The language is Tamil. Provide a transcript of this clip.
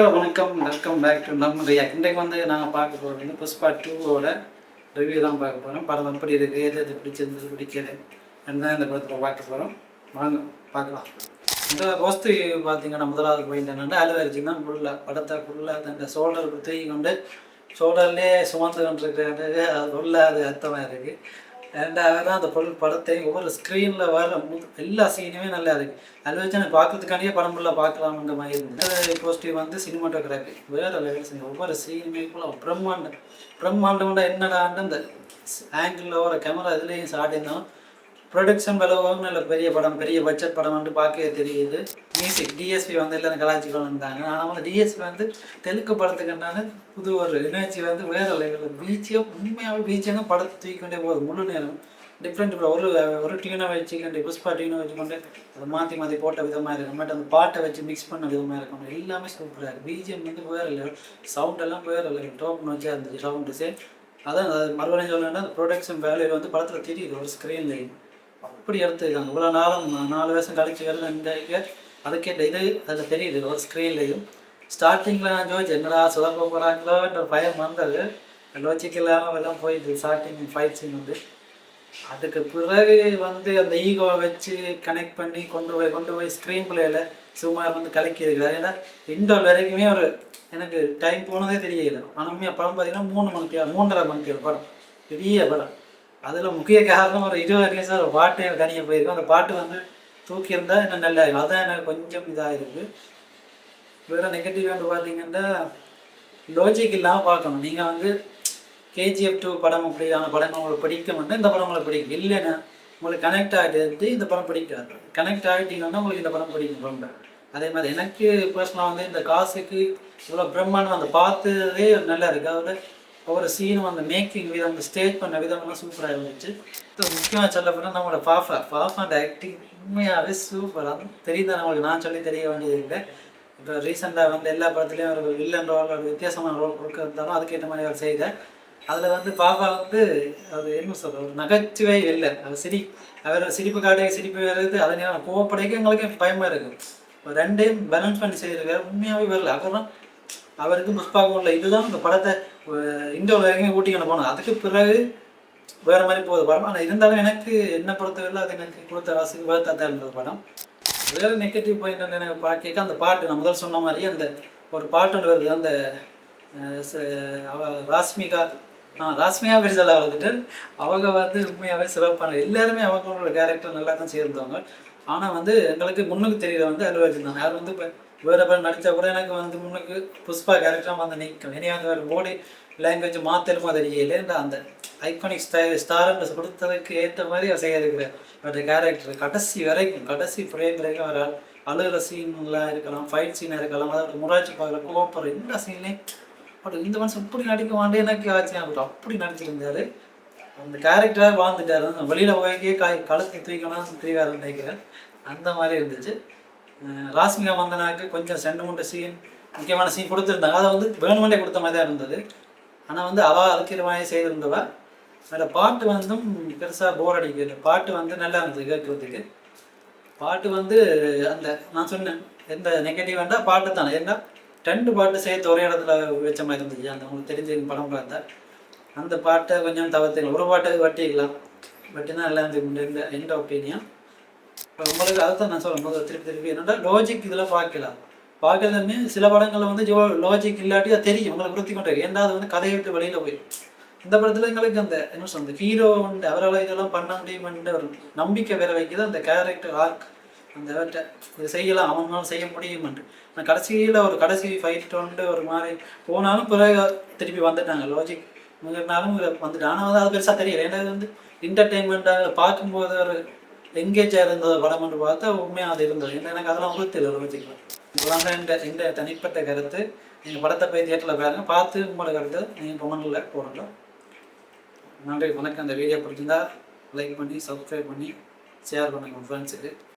வணக்கம், வெல்கம் பேக் டு நம்ம ரியா. இன்றைக்கு வந்து நாங்கள் பார்க்க போகிறது புஷ்பா 2வோட ரிவ்யூ தான் பார்க்க போகிறோம். படம் எப்படி இருக்குது, எது பிடிச்சிருந்தது, பிடிக்கல என்ன இந்த படத்தில் பார்க்க போகிறோம். வாங்க பார்க்கலாம். இந்த ஃபஸ்ட்டு பார்த்தீங்கன்னா முதலாவது பாயிண்ட் என்னென்னா அலுவலிச்சு தான் படத்தை ஃபுல்லாக அந்த ஷோல்டருக்கு தூக்கி கொண்டு ஷோல்டர்லேயே சுமந்து கொண்டு இருக்கிறது. அது ஃபுல்லாக அது அர்த்தமாக இருக்குது. ரெண்டாவது தான் அந்த படத்தை ஒவ்வொரு ஸ்க்ரீனில் வர எல்லா சீனுமே நல்லா இருக்குது. அதில் வச்சு எனக்கு பார்க்கறதுக்காண்டியே படம் ஃபுல்லாக பார்க்கலாம்ன்ற மாதிரி இருந்தது. பாசிட்டிவ் வந்து சினிமாட்டோகிராஃபி வேறு லெவல். ஒவ்வொரு சீனுமே ஃபுல்லாக பிரம்மாண்டம்னா என்னடான்னு அந்த ஆங்கிளில் வர கேமரா இதுலேயும் ஷார்ட் இருந்தாலும் ப்ரொடக்ஷன் விலவும் நல்ல பெரிய படம், பெரிய பட்ஜெட் படம் வந்து பார்க்கவே தெரியுது. மியூசிக் டிஎஸ்பி வந்து எல்லாம் கலாச்சிக்கொண்டு இருந்தாங்க. ஆனால் வந்து டிஎஸ்பி வந்து தெலுங்கு படத்துக்குன்னால புது ஒரு எனர்ஜி வந்து வேறு லெவலில் பீச்சியும் உண்மையாகவே பீச்சியாக படத்தை தூக்கிக்கொண்டே போகுது. முழு நேரம் டிஃப்ரெண்ட் ஒரு டியூனை வச்சுக்கொண்டு புஷ்பா டியூனை வச்சுக்கொண்டு அதை மாற்றி போட்ட விதமாக இருக்கும். பட் அந்த பாட்டை வச்சு மிக்ஸ் பண்ண விதமாக இருக்கும். எல்லாமே சூப்பராக இருக்குது. பிஜிஎம் வந்து வேறு லெவல், சவுண்டெல்லாம் வேறு லெவல், டோப்னு வச்சா இருந்துச்சு சவுண்டுஸே. அதான் மறுபடியும் சொல்லணும்னா அந்த ப்ரொடக்ஷன் வேல்யூ வந்து படத்தில் தெரியுது ஒரு ஸ்க்ரீன்லேயும். அப்படி எடுத்துருக்காங்க. இவ்வளோ நாளும் 4 வருஷம் கழிச்சு வருது இந்த அதுக்கேட்ட இது அதில் தெரியுது ஒரு ஸ்க்ரீன்லேயும். ஸ்டார்டிங்கில் நான் ஜோதிச்சு என்னடா சுதப்ப போகிறாங்களோன்ற பயம் வந்தது. லோஜிக்கலாக எல்லாம் போயிடுது ஸ்டார்டிங் ஃபைட் சீன் வந்து. அதுக்கு பிறகு வந்து அந்த ஈகோவை வச்சு கனெக்ட் பண்ணி கொண்டு போய் ஸ்க்ரீன் பிளேயில் சுமார் வந்து கலக்கி இருக்கிறார். ஏன்னா இண்டோர் வரைக்குமே ஒரு எனக்கு டைம் போனதே தெரியல. ஆனால் படம் பார்த்தீங்கன்னா 3.5 மணிக்கு படம், பெரிய படம். அதில் முக்கிய காரணம் ஒரு 20 நிமிஷம் ஒரு பாட்டு தனியாக போயிருக்கும். அந்த பாட்டு வந்து தூக்கியிருந்தால் இன்னும் நல்லா இருக்கும். அதுதான் எனக்கு கொஞ்சம் இதாக இருக்குது. வேறு நெகட்டிவ் வந்து பார்த்தீங்கன்னா லாஜிக் இல்லாமல் பார்க்கணும். நீங்கள் வந்து KGF 2 படம் அப்படியான படம் உங்களுக்கு பிடிக்கும்னா இந்த படம் உங்களுக்கு பிடிக்கும். இல்லைன்னா உங்களுக்கு கனெக்ட் ஆகிட்டு இந்த படம் பிடிக்காது. கனெக்ட் ஆகிட்டீங்கன்னா உங்களுக்கு இந்த படம் பிடிக்கும் ரொம்ப. அதே மாதிரி எனக்கு பர்சனலாக வந்து இந்த காசுக்கு இவ்வளோ பிரம்மாண்டம் அந்த பார்த்ததே நல்லா இருக்குது. அதோட ஒவ்வொரு சீனும் அந்த மேக்கிங் விதம், அந்த ஸ்டேஜ் பண்ண விதம்லாம் சூப்பராக இருந்துச்சு. முக்கியமாக சொல்ல போனால் நம்மளோட பாஃபாண்ட ஆக்டிங் உண்மையாகவே சூப்பராக தெரியுது. நம்மளுக்கு நான் சொல்லி தெரிய வேண்டியது இல்லை. இப்போ ரீசெண்டாக வந்து எல்லா படத்துலேயும் ஒரு வில்லன் ரோல், ஒரு வித்தியாசமான ரோல் கொடுக்கறதாலும் அதுக்கேற்ற மாதிரி அவர் செய்தார். அதில் வந்து பாப்பா வந்து அது என்ன சொல்கிறது, ஒரு நகைச்சுவை இல்லை. அவர் சிரிப்பு காட்டையே சிரிப்பு வருது. அதை நான் கோவப்படைக்க எங்களுக்கு பயமாக இருக்குது. இப்போ ரெண்டையும் பேலன்ஸ் பண்ணி செய்திருக்காரு. உண்மையாகவே வரல. அப்புறம் அவருக்கு புஷ்பாவுக்கு உள்ள இதுதான் இந்த படத்தை இண்டோர் வரைக்கும் ஊட்டிக்கொண்டு போனோம். அதுக்கு பிறகு வேறு மாதிரி போகுது படம். ஆனால் இருந்தாலும் எனக்கு என்ன பொறுத்தவரை அது எனக்கு கொடுத்த ராசிக்கு வேர்த்தாக தான் இருந்தது படம். வேறு நெகட்டிவ் பாயிண்ட் வந்து எனக்கு பார்க்க அந்த பாட்டு நான் முதல் சொன்ன மாதிரி அந்த ஒரு பாட்டு ஒன்று வருது. அந்த ராஸ்மிகா பெருசாக வந்துட்டு அவங்க வந்து உண்மையாகவே சிறப்பான எல்லாருமே அவங்களோட கேரக்டர் நல்லா தான் சேர்ந்தவங்க. ஆனால் வந்து எங்களுக்கு முன்னுக்கு தெரியல வந்து அலுவலகம் தான். யார் வந்து இப்போ வேறு பேர் நடித்தா கூட எனக்கு வந்து முன்னுக்கு புஷ்பா கேரக்டராக வந்து நிற்கும். இனி வந்து வேறு பாடி லாங்குவேஜ் மாற்றலுமா தெரியல. அந்த ஐகானிக் ஸ்டார்ன்னு கொடுத்ததுக்கு ஏற்ற மாதிரி அவர் செய்ய இருக்கிறார். பட் கேரக்டர் கடைசி ஃப்ரேம் வரைக்கும் அவர் அழுகிற சீன்லாம் இருக்கலாம், ஃபைட் சீனாக இருக்கலாம், அதாவது முராட்சி பார்க்குற கோப்பர் எல்லா சீன்லேயும் பட் இந்த மனுஷன் இப்படி நடிக்க வேண்டிய எனக்கு ஆச்சரியம் ஆகிட்டு அப்படி நடிச்சிருந்தார். அந்த கேரக்டராக வாழ்ந்துட்டார். வெளியில் போய்க்கே கழுத்து தூக்கணும் தெரியாதுன்னு நினைக்கிறேன். அந்த மாதிரி இருந்துச்சு. ராஸ்மிகா மந்தனாக்கு கொஞ்சம் 2-3 சீன் முக்கியமான சீன் கொடுத்துருந்தாங்க. அதை வந்து வேணுமெண்டே கொடுத்த மாதிரி தான் இருந்தது. ஆனால் வந்து அவள் அதுக்கிற மாதிரி செய்திருந்தவ. வேறு பாட்டு வந்து பெருசாக போர் அடிக்கிறது. பாட்டு வந்து நல்லா இருந்தது கேட்குறதுக்கு. பாட்டு வந்து அந்த நான் சொன்னேன் எந்த நெகட்டிவ் வேண்டாம் பாட்டு தானே. ஏன்னா 2 பாட்டு சேர்த்து ஒரே இடத்துல வச்ச மாதிரி இருந்துச்சு. அந்த உங்களுக்கு தெரிஞ்ச படம் பார்த்தா அந்த பாட்டை கொஞ்சம் தவிர்த்துக்கலாம். ஒரு பாட்டை வட்டிக்கலாம். வட்டினா நல்லா இருந்துச்சு எந்த ஒப்பீனியன். இப்போ உங்களுக்கு அதை தான் நான் சொல்லும்போது திருப்பி என்னென்னா லாஜிக் இதில் பார்க்கறதுமே சில படங்களில் வந்து லாஜிக் இல்லாட்டி அது தெரியும் உங்களுக்கு விருத்தி கொண்டு. ஏன்னா அது வந்து கதையை விட்டு வெளியில் போயிடும். இந்த படத்தில் எங்களுக்கு அந்த என்ன சொல்றது ஹீரோ வந்து அவரால் இதெல்லாம் பண்ண முடியுமென்ற ஒரு நம்பிக்கை வேற வைக்கிது. அந்த கேரக்டர் ஆர்க் அந்த இதை செய்யலாம், அவங்களாலும் செய்ய முடியுமென்று. நான் கடைசி ஃபைட் வந்து ஒரு மாதிரி போனாலும் பிறகு திருப்பி வந்துட்டாங்க. லாஜிக் முன்னாலும் வந்துட்டாங்க. ஆனால் வந்து அது பெருசாக தெரியல. ஏன்னா வந்து என்டர்டெயின்மெண்ட்டாக பார்க்கும்போது ஒரு எங்கேஜாக இருந்தது படம் என்று பார்த்தா உண்மையாக அது இருந்தது. ஏன்னா எனக்கு அதெல்லாம் உறுத்தில்லை லாஜிக்கலாம். இதெல்லாம் தான் இந்த தனிப்பட்ட கருத்து. நீங்கள் படத்தை போய் தியேட்டரில் பாருங்க, பார்த்து உங்களோட கருத்து நீங்கள் பொம்மனில் போடுங்க. நன்றி, வணக்கம். அந்த வீடியோ பிடிச்சிருந்தா லைக் பண்ணி சப்ஸ்கிரைப் பண்ணி ஷேர் பண்ணுங்கள் உங்கள் ஃப்ரெண்ட்ஸுக்கு.